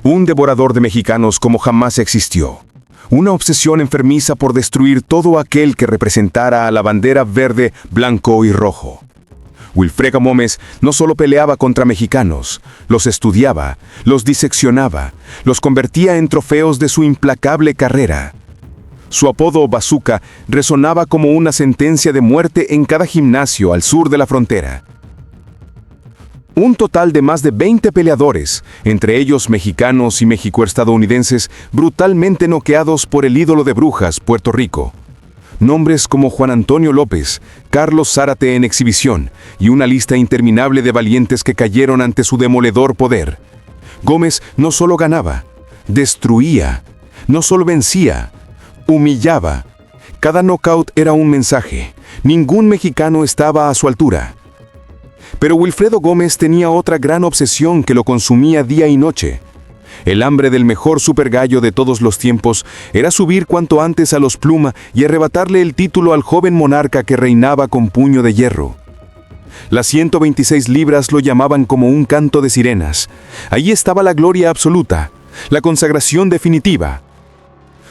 Un devorador de mexicanos como jamás existió. Una obsesión enfermiza por destruir todo aquel que representara a la bandera verde, blanco y rojo. Wilfredo Gómez no solo peleaba contra mexicanos, los estudiaba, los diseccionaba, los convertía en trofeos de su implacable carrera. Su apodo Bazooka resonaba como una sentencia de muerte en cada gimnasio al sur de la frontera. Un total de más de 20 peleadores, entre ellos mexicanos y mexico-estadounidenses, brutalmente noqueados por el ídolo de Brujas, Puerto Rico. Nombres como Juan Antonio López, Carlos Zárate en exhibición y una lista interminable de valientes que cayeron ante su demoledor poder. Gómez no solo ganaba, destruía, no solo vencía, humillaba. Cada knockout era un mensaje. Ningún mexicano estaba a su altura. Pero Wilfredo Gómez tenía otra gran obsesión que lo consumía día y noche. El hambre del mejor supergallo de todos los tiempos era subir cuanto antes a los Pluma y arrebatarle el título al joven monarca que reinaba con puño de hierro. Las 126 libras lo llamaban como un canto de sirenas. Allí estaba la gloria absoluta, la consagración definitiva.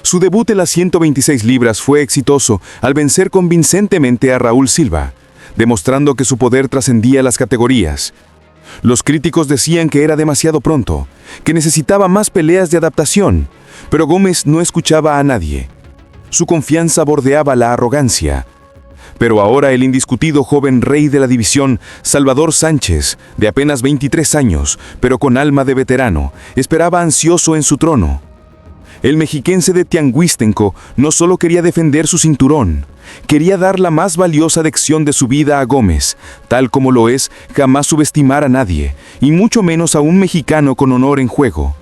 Su debut en las 126 libras fue exitoso al vencer convincentemente a Raúl Silva, demostrando que su poder trascendía las categorías. Los críticos decían que era demasiado pronto, que necesitaba más peleas de adaptación, pero Gómez no escuchaba a nadie. Su confianza bordeaba la arrogancia. Pero ahora el indiscutido joven rey de la división, Salvador Sánchez, de apenas 23 años, pero con alma de veterano, esperaba ansioso en su trono. El mexiquense de Tianguistenco no solo quería defender su cinturón, quería dar la más valiosa lección de su vida a Gómez, tal como lo es jamás subestimar a nadie, y mucho menos a un mexicano con honor en juego.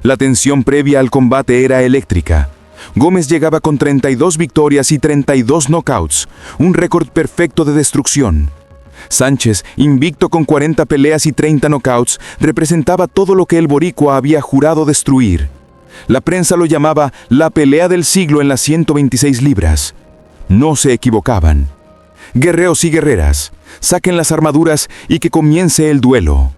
La tensión previa al combate era eléctrica. Gómez llegaba con 32 victorias y 32 knockouts, un récord perfecto de destrucción. Sánchez, invicto con 40 peleas y 30 knockouts, representaba todo lo que el boricua había jurado destruir. La prensa lo llamaba la pelea del siglo en las 126 libras. No se equivocaban. Guerreros y guerreras, saquen las armaduras y que comience el duelo.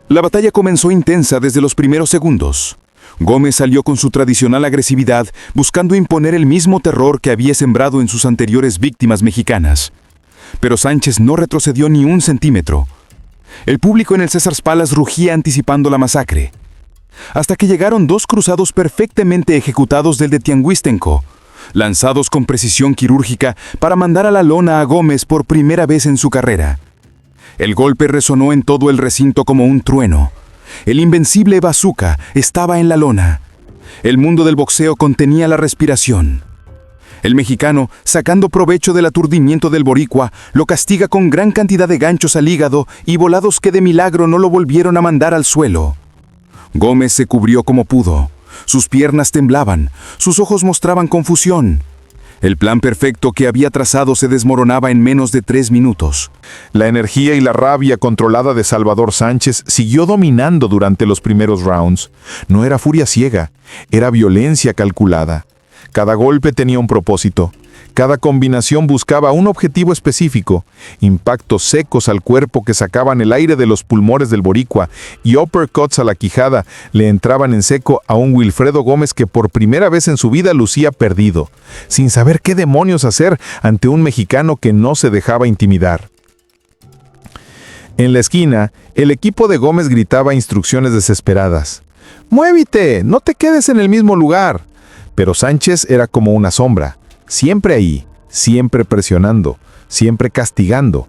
La batalla comenzó intensa desde los primeros segundos. Gómez salió con su tradicional agresividad, buscando imponer el mismo terror que había sembrado en sus anteriores víctimas mexicanas. Pero Sánchez no retrocedió ni un centímetro. El público en el Caesars Palace rugía anticipando la masacre. Hasta que llegaron dos cruzados perfectamente ejecutados del de Tianguistenco, lanzados con precisión quirúrgica para mandar a la lona a Gómez por primera vez en su carrera. El golpe resonó en todo el recinto como un trueno. El invencible Bazooka estaba en la lona. El mundo del boxeo contenía la respiración. El mexicano, sacando provecho del aturdimiento del boricua, lo castiga con gran cantidad de ganchos al hígado y volados que de milagro no lo volvieron a mandar al suelo. Gómez se cubrió como pudo. Sus piernas temblaban, sus ojos mostraban confusión. El plan perfecto que había trazado se desmoronaba en menos de 3 minutos. La energía y la rabia controlada de Salvador Sánchez siguió dominando durante los primeros rounds. No era furia ciega, era violencia calculada. Cada golpe tenía un propósito. Cada combinación buscaba un objetivo específico, impactos secos al cuerpo que sacaban el aire de los pulmones del boricua y uppercuts a la quijada le entraban en seco a un Wilfredo Gómez que por primera vez en su vida lucía perdido, sin saber qué demonios hacer ante un mexicano que no se dejaba intimidar. En la esquina, el equipo de Gómez gritaba instrucciones desesperadas. ¡Muévete! ¡No te quedes en el mismo lugar! Pero Sánchez era como una sombra. Siempre ahí, siempre presionando, siempre castigando.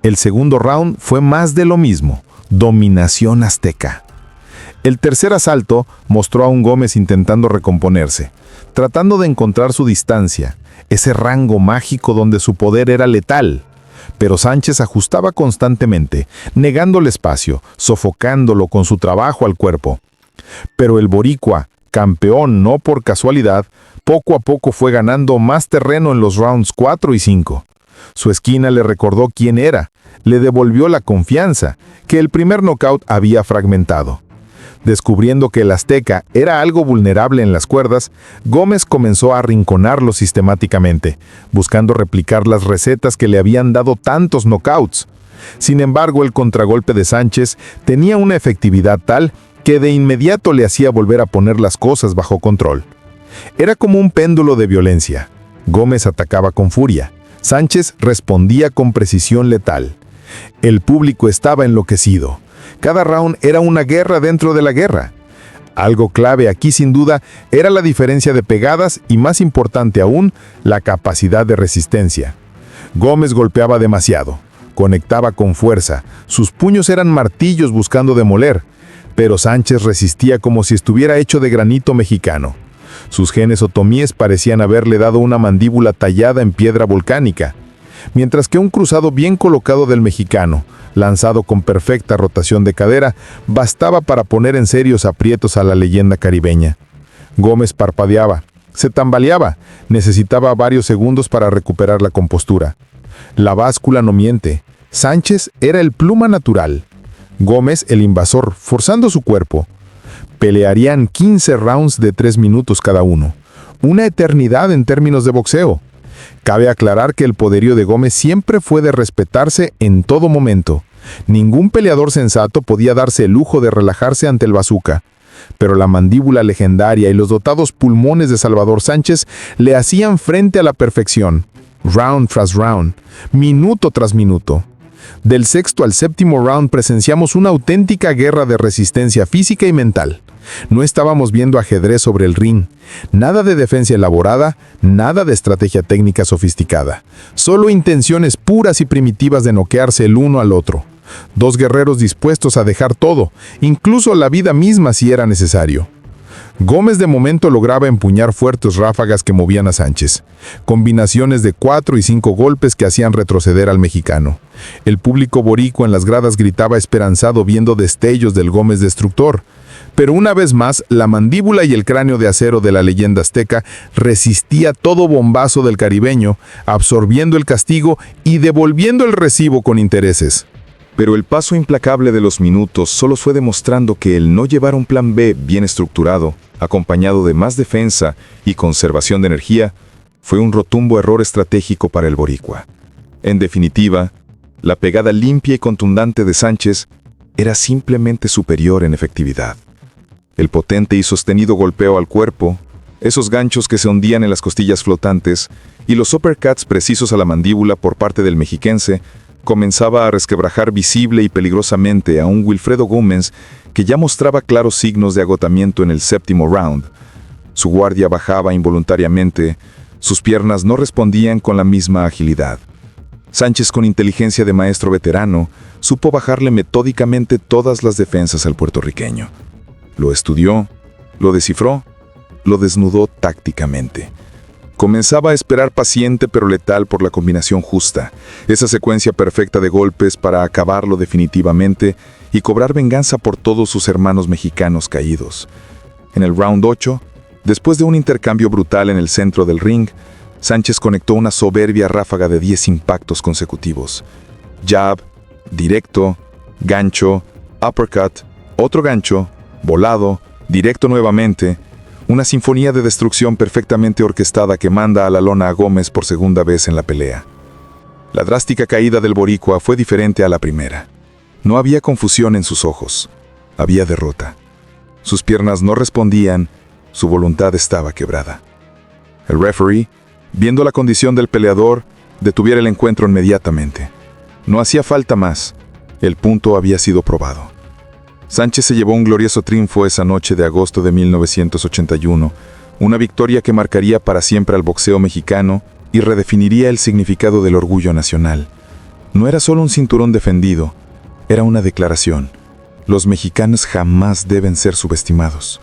El segundo round fue más de lo mismo, dominación azteca. El tercer asalto mostró a un Gómez intentando recomponerse, tratando de encontrar su distancia, ese rango mágico donde su poder era letal. Pero Sánchez ajustaba constantemente, negándole espacio, sofocándolo con su trabajo al cuerpo. Pero el boricua, campeón no por casualidad, poco a poco fue ganando más terreno en los rounds 4 y 5. Su esquina le recordó quién era, le devolvió la confianza que el primer knockout había fragmentado. Descubriendo que el azteca era algo vulnerable en las cuerdas, Gómez comenzó a arrinconarlo sistemáticamente, buscando replicar las recetas que le habían dado tantos knockouts. Sin embargo, el contragolpe de Sánchez tenía una efectividad tal que de inmediato le hacía volver a poner las cosas bajo control. Era como un péndulo de violencia. Gómez atacaba con furia. Sánchez respondía con precisión letal. El público estaba enloquecido. Cada round era una guerra dentro de la guerra. Algo clave aquí sin duda era la diferencia de pegadas y, más importante aún, la capacidad de resistencia. Gómez golpeaba demasiado, conectaba con fuerza, sus puños eran martillos buscando demoler, pero Sánchez resistía como si estuviera hecho de granito mexicano. Sus genes otomíes parecían haberle dado una mandíbula tallada en piedra volcánica, mientras que un cruzado bien colocado del mexicano, lanzado con perfecta rotación de cadera, bastaba para poner en serios aprietos a la leyenda caribeña. Gómez parpadeaba, se tambaleaba, necesitaba varios segundos para recuperar la compostura. La báscula no miente. Sánchez era el pluma natural. Gómez el invasor, forzando su cuerpo. Pelearían 15 rounds de 3 minutos cada uno. Una eternidad en términos de boxeo. Cabe aclarar que el poderío de Gómez siempre fue de respetarse en todo momento. Ningún peleador sensato podía darse el lujo de relajarse ante el bazooka. Pero la mandíbula legendaria y los dotados pulmones de Salvador Sánchez le hacían frente a la perfección. Round tras round, minuto tras minuto. Del sexto al séptimo round presenciamos una auténtica guerra de resistencia física y mental. No estábamos viendo ajedrez sobre el ring. Nada de defensa elaborada, nada de estrategia técnica sofisticada. Solo intenciones puras y primitivas de noquearse el uno al otro. Dos guerreros dispuestos a dejar todo, incluso la vida misma si era necesario. Gómez de momento lograba empuñar fuertes ráfagas que movían a Sánchez. Combinaciones de 4 y 5 golpes que hacían retroceder al mexicano. El público boricua en las gradas gritaba esperanzado viendo destellos del Gómez destructor. Pero una vez más, la mandíbula y el cráneo de acero de la leyenda azteca resistía todo bombazo del caribeño, absorbiendo el castigo y devolviendo el recibo con intereses. Pero el paso implacable de los minutos solo fue demostrando que el no llevar un plan B bien estructurado, acompañado de más defensa y conservación de energía, fue un rotundo error estratégico para el boricua. En definitiva, la pegada limpia y contundente de Sánchez era simplemente superior en efectividad. El potente y sostenido golpeo al cuerpo, esos ganchos que se hundían en las costillas flotantes y los uppercuts precisos a la mandíbula por parte del mexiquense comenzaba a resquebrajar visible y peligrosamente a un Wilfredo Gómez que ya mostraba claros signos de agotamiento en el séptimo round. Su guardia bajaba involuntariamente, sus piernas no respondían con la misma agilidad. Sánchez, con inteligencia de maestro veterano, supo bajarle metódicamente todas las defensas al puertorriqueño. Lo estudió, lo descifró, lo desnudó tácticamente. Comenzaba a esperar paciente pero letal por la combinación justa, esa secuencia perfecta de golpes para acabarlo definitivamente y cobrar venganza por todos sus hermanos mexicanos caídos. En el round 8, después de un intercambio brutal en el centro del ring, Sánchez conectó una soberbia ráfaga de 10 impactos consecutivos. Jab, directo, gancho, uppercut, otro gancho, volado, directo nuevamente. Una sinfonía de destrucción perfectamente orquestada que manda a la lona a Gómez por segunda vez en la pelea. La drástica caída del boricua fue diferente a la primera. No había confusión en sus ojos. Había derrota. Sus piernas no respondían, su voluntad estaba quebrada. El referee, viendo la condición del peleador, detuviera el encuentro inmediatamente. No hacía falta más. El punto había sido probado. Sánchez se llevó un glorioso triunfo esa noche de agosto de 1981, una victoria que marcaría para siempre al boxeo mexicano y redefiniría el significado del orgullo nacional. No era solo un cinturón defendido, era una declaración. Los mexicanos jamás deben ser subestimados.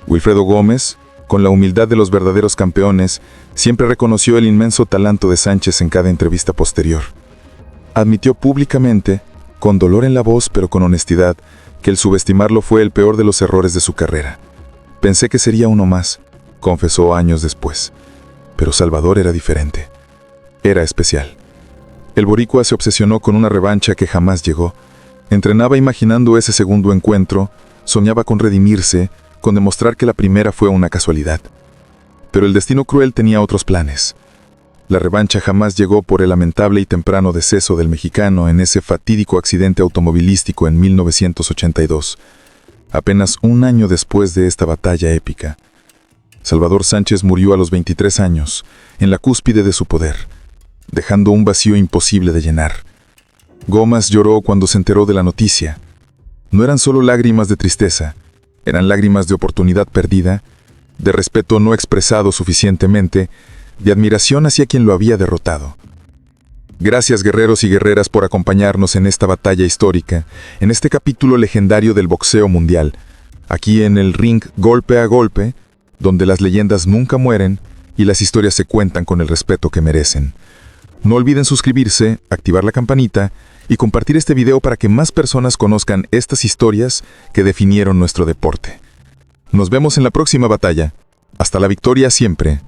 Wilfredo Gómez, con la humildad de los verdaderos campeones, siempre reconoció el inmenso talento de Sánchez en cada entrevista posterior. Admitió públicamente, con dolor en la voz pero con honestidad, que el subestimarlo fue el peor de los errores de su carrera. Pensé que sería uno más, confesó años después. Pero Salvador era diferente. Era especial. El boricua se obsesionó con una revancha que jamás llegó. Entrenaba imaginando ese segundo encuentro, soñaba con redimirse, con demostrar que la primera fue una casualidad. Pero el destino cruel tenía otros planes. La revancha jamás llegó por el lamentable y temprano deceso del mexicano en ese fatídico accidente automovilístico en 1982. apenas un año después de esta batalla épica. Salvador Sánchez murió a los 23 años, en la cúspide de su poder, dejando un vacío imposible de llenar. Gómez lloró cuando se enteró de la noticia. No eran solo lágrimas de tristeza, eran lágrimas de oportunidad perdida, de respeto no expresado suficientemente, de admiración hacia quien lo había derrotado. Gracias, guerreros y guerreras, por acompañarnos en esta batalla histórica, en este capítulo legendario del boxeo mundial, aquí en el ring golpe a golpe, donde las leyendas nunca mueren y las historias se cuentan con el respeto que merecen. No olviden suscribirse, activar la campanita y compartir este video para que más personas conozcan estas historias que definieron nuestro deporte. Nos vemos en la próxima batalla. Hasta la victoria siempre.